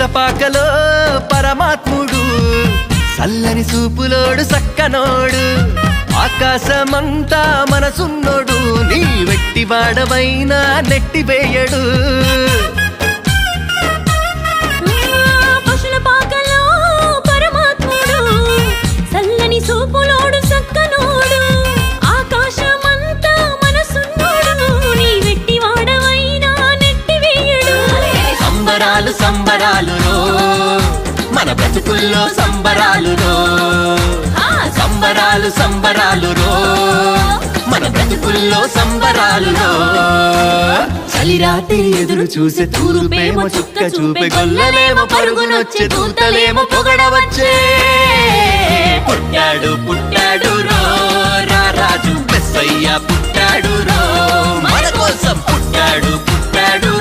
పశుల పాకలో పరమాత్ముడు చల్లని చూపులోడు సక్కనోడు ఆకాశమంతా మనసున్నోడు నీ వెట్టివాడవైనా నెట్టివేయడు పశుల పాకలో పరమాత్ముడు చల్లని చూపులోడు సక్కనోడు ఆకాశమంతా మనసున్నోడు నీ వెట్టివాడవైనా నెట్టివేయడు సంబరాలు సంబరాలు మన బ్రతుకుల్లో సంబరాలు సంబరాలు సంబరాలు మన బ్రతుకుల్లో సంబరాలు చలిరాత్రి ఎదురు చూసే తూరుపేమో చుక్క చూపే గొల్లలేమో పరుగునొచ్చే దూతలేమో పొగడవచ్చే పుట్టాడు పుట్టాడు రారాజు మెస్సయ్య పుట్టాడు మన కోసం పుట్టాడు పుట్టాడు